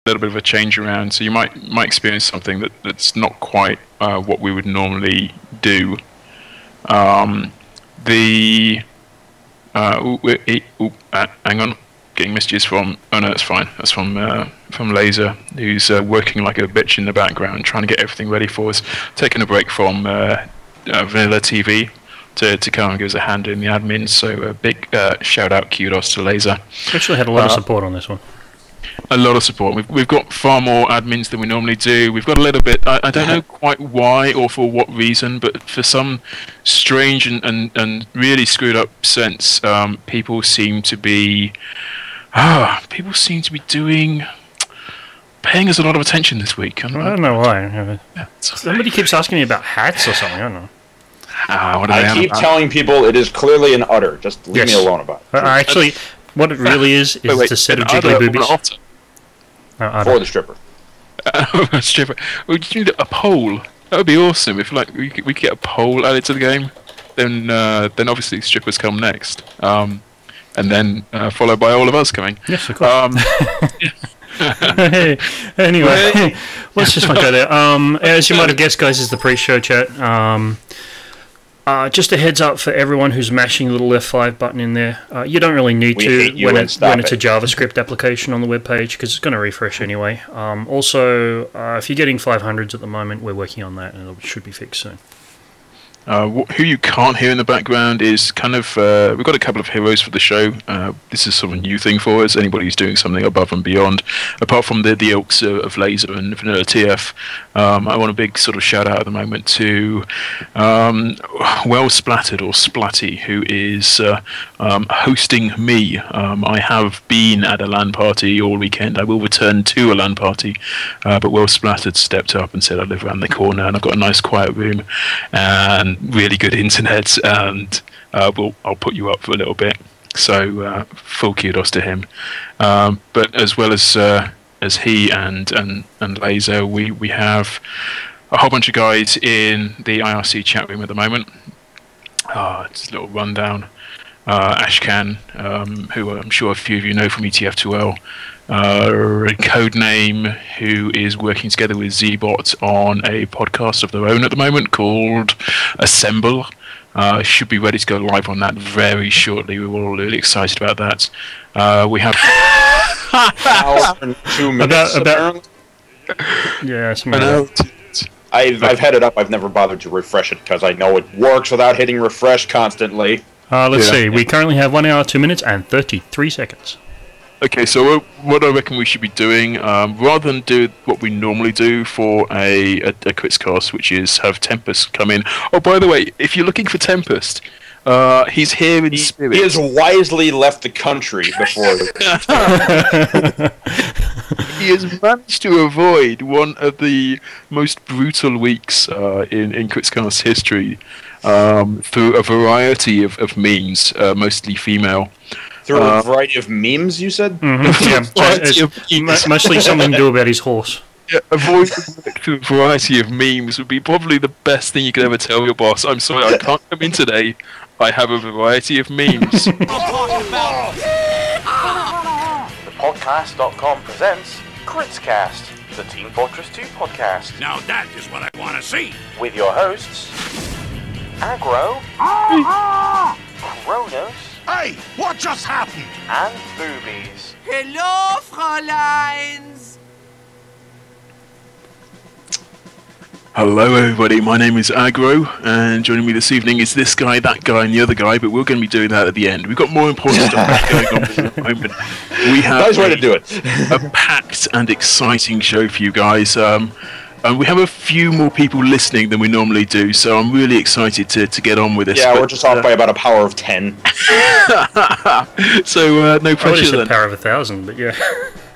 little bit of a change around, so you might experience something that's not quite what we would normally do. Hang on, getting messages from. Oh no, it's fine. That's from Laser, who's working like a bitch in the background, trying to get everything ready for us. Taking a break from Vanilla TV to come and give us a hand in the admin. So a big shout out, kudos to Laser. Actually, had a lot of support on this one. A lot of support. We've got far more admins than we normally do. We've got a little bit. I don't know quite why or for what reason, but for some strange and really screwed up sense, people seem to be paying us a lot of attention this week. I don't know why. Somebody keeps asking me about hats or something. I don't know. I keep telling people it is clearly an udder. Just leave me alone about it. Actually, what it really is it's a set of jiggly boobies. For the stripper. A stripper. We just need a poll. That would be awesome if we could get a poll added to the game. Then obviously strippers come next, and then followed by all of us coming. Yes, of course. Anyway, let's just go there. As you might have guessed, guys, is the pre-show chat. Just a heads up for everyone who's mashing the little F5 button in there. You don't really need to when it's a JavaScript application on the web page, because it's going to refresh anyway. Also, if you're getting 500s at the moment, we're working on that, and it should be fixed soon. Who you can't hear in the background is kind of we've got a couple of heroes for the show. This is sort of a new thing for us. Anybody who's doing something above and beyond, apart from the ilks of Laser and Vanilla TF. I want a big sort of shout out at the moment to Well Splattered or Splatty, who is hosting me. I have been at a LAN party all weekend. I will return to a LAN party, but Well Splattered stepped up and said I live around the corner and I've got a nice quiet room and really good internet, and I'll put you up for a little bit. So full kudos to him. But as well as he and Laser, we have a whole bunch of guys in the IRC chat room at the moment. Just a little rundown. Ashcan, who I'm sure a few of you know from TF2. Codename, who is working together with Zbot on a podcast of their own at the moment called Assemble. Should be ready to go live on that very shortly. We're all really excited about that. We have 2 minutes. Yeah, I've had it up. I've never bothered to refresh it because I know it works without hitting refresh constantly. Let's see. We currently have 1 hour, 2 minutes, and 33 seconds. Okay, so what I reckon we should be doing, rather than do what we normally do for a Kritzkast, which is have Tempest come in. Oh, by the way, if you're looking for Tempest, he's here in spirit. He has wisely left the country before. He has managed to avoid one of the most brutal weeks in Kritzkast history through a variety of means, mostly female. Through a variety of memes, you said? Yeah, mostly something to do about his horse. Yeah, avoid through a variety of memes would be probably the best thing you could ever tell your boss. I'm sorry, I can't come in today. I have a variety of memes. ThePodcast.com presents Kritzkast, the Team Fortress 2 podcast. Now that is what I want to see. With your hosts, Agro, Kronos, Hey, what just happened? and Boobies. Hello, Fräuleins! Hello everybody, my name is Agro, and joining me this evening is this guy, that guy, and the other guy, but we're going to be doing that at the end. We've got more important stuff going on at the moment. We have Nice way to do it. a packed and exciting show for you guys. And we have a few more people listening than we normally do, so I'm really excited to get on with this. Yeah, we're just off by about a power of 10. So no I would have pressure said then. power of 1,000, but yeah.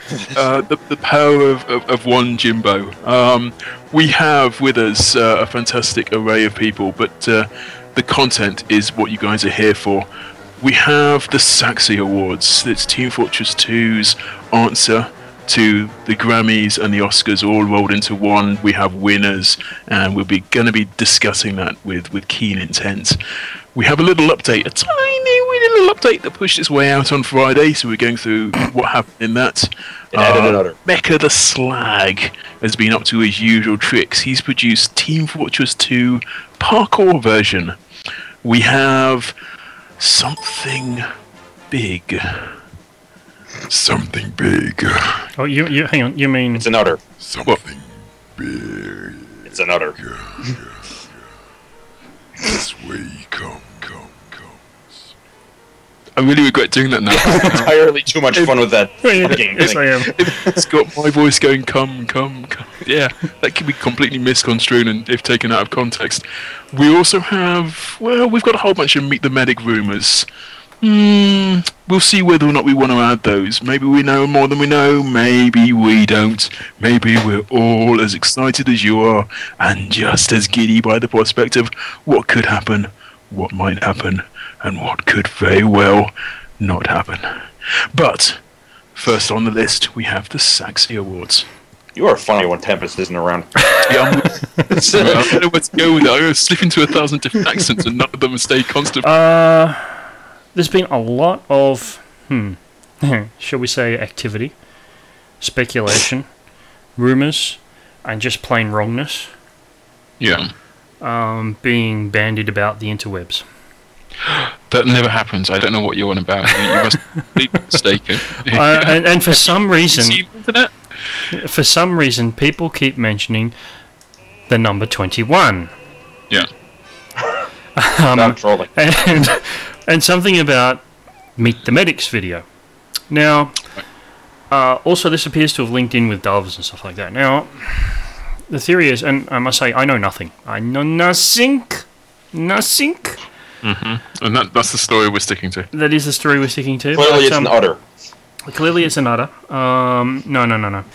The power of one Jimbo. We have with us a fantastic array of people, but the content is what you guys are here for. We have the Saxy Awards. It's Team Fortress 2's answer to the Grammys and the Oscars all rolled into one. We have winners, and we're going to be discussing that with keen intent. We have a little update, a tiny little little update that pushed its way out on Friday, so we're going through what happened in that. Mecca the Slag has been up to his usual tricks. He's produced Team Fortress 2 parkour version. We have something big. Something big. Oh, you hang on. You mean it's an udder? Something big. It's an udder. This way comes. I really regret doing that now. Entirely too much fun with that. Yes, I am. It's got my voice going, come. Yeah, that can be completely misconstrued and if taken out of context. We also have, we've got a whole bunch of Meet the Medic rumours. We'll see whether or not we want to add those. Maybe we know more than we know, maybe we don't. Maybe we're all as excited as you are and just as giddy by the prospect of what could happen, what might happen, and what could very well not happen. But first on the list, we have the Saxy Awards. You are funny when Tempest isn't around. Yeah, I don't know where to go with it. I slip into 1,000 different accents and none of them have stayed constant. There's been a lot of, shall we say, activity, speculation, rumours, and just plain wrongness. Yeah. Being bandied about the interwebs. That never happens. I don't know what you're on about. You must be mistaken. And for some reason, See the internet? For some reason, people keep mentioning the number 21. Yeah. Not trolling. And something about Meet the Medics video. Now, also this appears to have linked in with doves and stuff like that. Now, the theory is, and I must say, I know nothing. I know nothing. Mm-hmm. And that's the story we're sticking to. That is the story we're sticking to. Clearly it's an udder. Clearly it's an udder. No.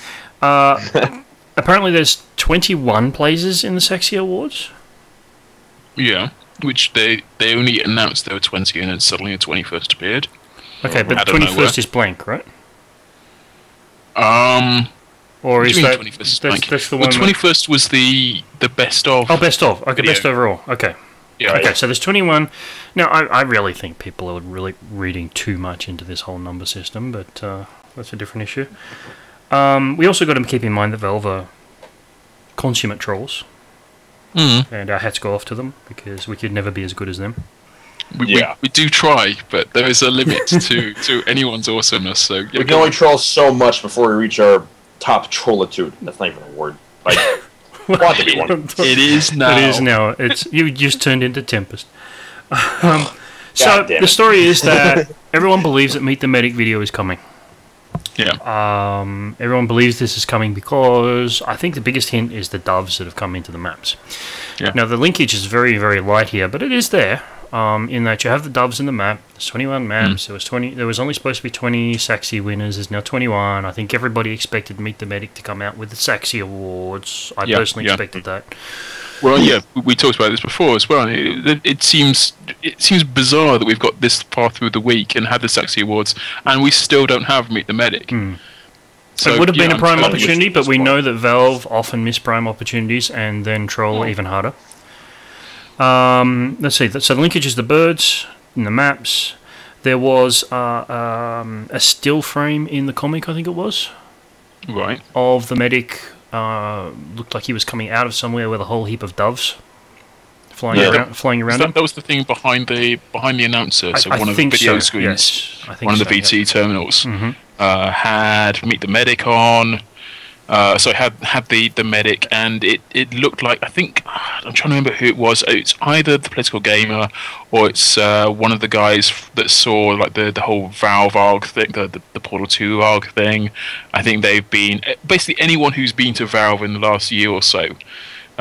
Apparently there's 21 places in the Sexy Awards. Yeah, which they only announced there were 20 and then suddenly a 21st appeared. Okay, but the 21st is blank, right? Or is that 21st is blank? That's the one. The 21st was the best of. Oh, best of. Okay, video. Best overall. Okay. Yeah. Okay, so there's 21. Now, I really think people are really reading too much into this whole number system, but that's a different issue. We also got to keep in mind that Valve are consummate trolls. And our hats go off to them, because we could never be as good as them. We do try, but there is a limit to anyone's awesomeness. So we can only troll so much before we reach our top trollitude. That's not even a word. Like, want to be one. It is now. It is now. You just turned into Tempest. So the story is that everyone believes that Meet the Medic video is coming. Yeah. Everyone believes this is coming because I think the biggest hint is the doves that have come into the maps. Yeah. Now the linkage is very, very light here, but it is there. In that you have the doves in the map. There's 21 maps. There was 20. There was only supposed to be 20 Saxy winners. There's now 21. I think everybody expected Meet the Medic to come out with the Saxy Awards. I personally expected that. Well, yeah, we talked about this before as well. It seems bizarre that we've got this far through the week and had the Saxy Awards, and we still don't have Meet the Medic. So it would have been a prime opportunity, but we know that Valve often miss prime opportunities and then troll even harder. Let's see. So the linkage is the birds in the maps. There was a still frame in the comic, I think it was, right, of the medic. Looked like he was coming out of somewhere with a whole heap of doves flying around him. That was the thing behind the announcer. So one of the video screens, one of the VT terminals, had Meet the Medic on. So it had the medic, and it looked like, I think, I'm trying to remember who it was. It's either the Political Gamer or it's one of the guys that saw like the whole Valve ARG thing, the Portal 2 ARG thing. I think they've been, basically anyone who's been to Valve in the last year or so,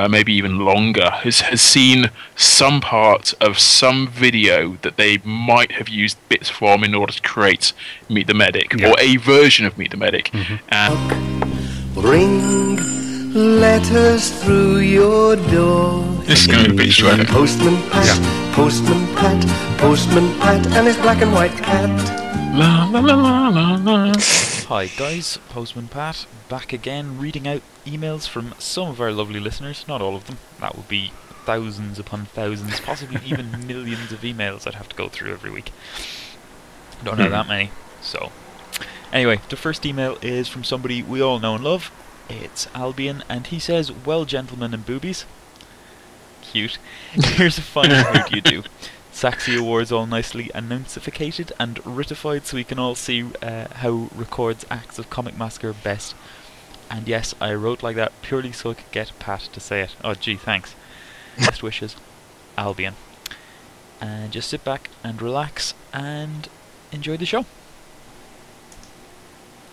maybe even longer, has seen some part of some video that they might have used bits from in order to create Meet the Medic, or a version of Meet the Medic. And bring letters through your door. This is going to be a bit shredded. Postman Pat, Postman Pat, Postman Pat, and his black and white cat. La la la la la la. Hi guys, Postman Pat, back again, reading out emails from some of our lovely listeners, not all of them. That would be thousands upon thousands, possibly even millions of emails I'd have to go through every week. Don't know that many. So, anyway, the first email is from somebody we all know and love. It's Albion, and he says, "Well, gentlemen and boobies." Cute. Here's a final how do you do. Saxy Awards all nicely announcificated and ratified so we can all see how records acts of Comic Massacre best. And yes, I wrote like that purely so I could get Pat to say it. Oh gee, thanks. Best wishes, Albion. And just sit back and relax and enjoy the show.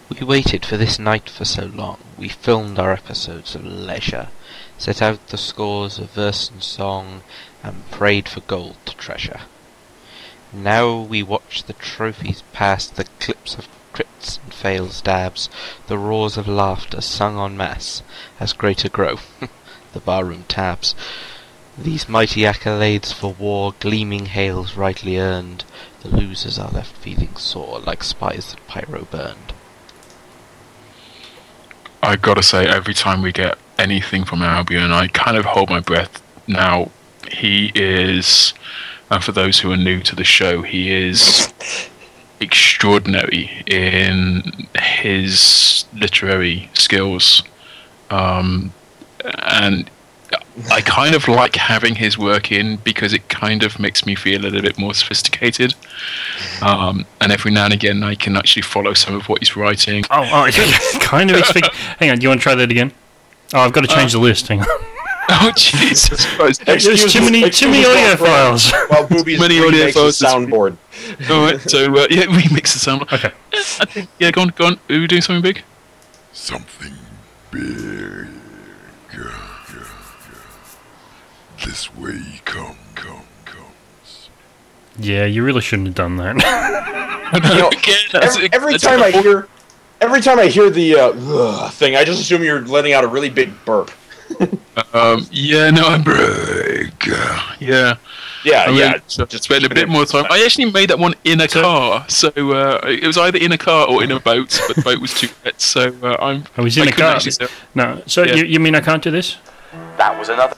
We waited for this night for so long. We filmed our episodes of leisure, set out the scores of verse and song, and prayed for gold to treasure. Now we watch the trophies pass, the clips of crits and fails dabs, the roars of laughter sung en masse, as greater grow the barroom tabs. These mighty accolades for war, gleaming hails rightly earned, the losers are left feeling sore, like spies that pyro burned. I gotta say, every time we get anything from Albion, I kind of hold my breath. Now, he is, and for those who are new to the show, he is extraordinary in his literary skills. And I kind of like having his work in because it kind of makes me feel a little bit more sophisticated. And every now and again, I can actually follow some of what he's writing. I kind of expect. Hang on, do you want to try that again? Oh, I've got to change the list. Hang on. Oh Jesus Christ! There's too many audio files. Well, Boobies Many audio files. Soundboard. All right, so yeah, we mix the sound. Okay. I think, yeah, go on. Are we doing something big? Something big. This way comes. Yeah, you really shouldn't have done that. Every time I hear the thing, I just assume you're letting out a really big burp. Yeah, no, I'm break. Yeah. Just spend a bit more time. I actually made that one in a car, so it was either in a car or in a boat, but the boat was too wet, so I was in a car. No, so yeah. you mean I can't do this? That was another.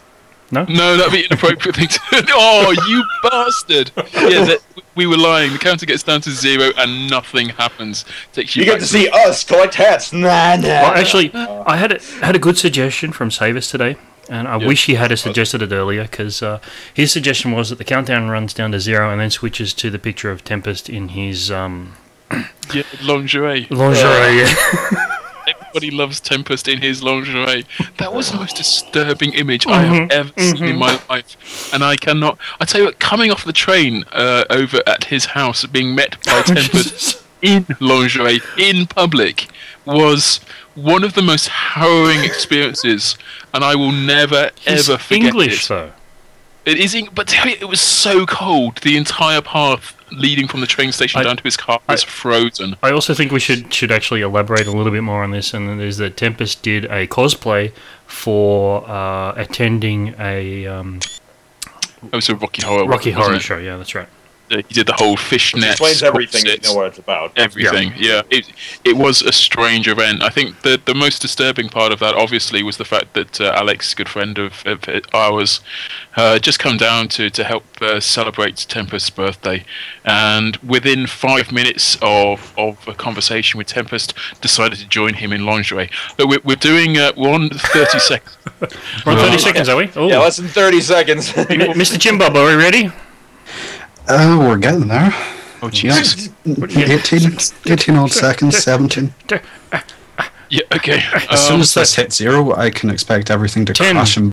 No, that'd be an inappropriate thing to do. Oh, you bastard! Yeah, we were lying. The counter gets down to 0 and nothing happens. Takes you get to see us collect hats. Nah. Well, actually, I had a good suggestion from Savus today, and I wish he had suggested it earlier, because his suggestion was that the countdown runs down to 0 and then switches to the picture of Tempest in his lingerie. Yeah. Everybody loves Tempest in his lingerie. That was the most disturbing image I have ever seen in my life. And I tell you what, coming off the train over at his house, being met by Tempest in lingerie, in public, was one of the most harrowing experiences. And I will never, ever forget English, it. Though. It is, but tell you, it was so cold. The entire path leading from the train station down to his car was frozen. I also think we should actually elaborate a little bit more on this, and that is that Tempest did a cosplay for attending a it was a Rocky Horror show. Yeah, that's right. He did the whole fishnet. Explains everything. You know what it's about. Everything. Yeah. It was a strange event. I think the most disturbing part of that, obviously, was the fact that Alex, a good friend of ours, just come down to help celebrate Tempest's birthday, and within 5 minutes of a conversation with Tempest, decided to join him in lingerie. But we're doing we're on 30 seconds. We're on 30 seconds, are we? Ooh. Yeah, less than 30 seconds. Mr. Jim Bob, are we ready? We're getting there. Oh, Jesus. 18 odd seconds, 17. Yeah, okay. As soon as this hits 0, I can expect everything to 10, crash and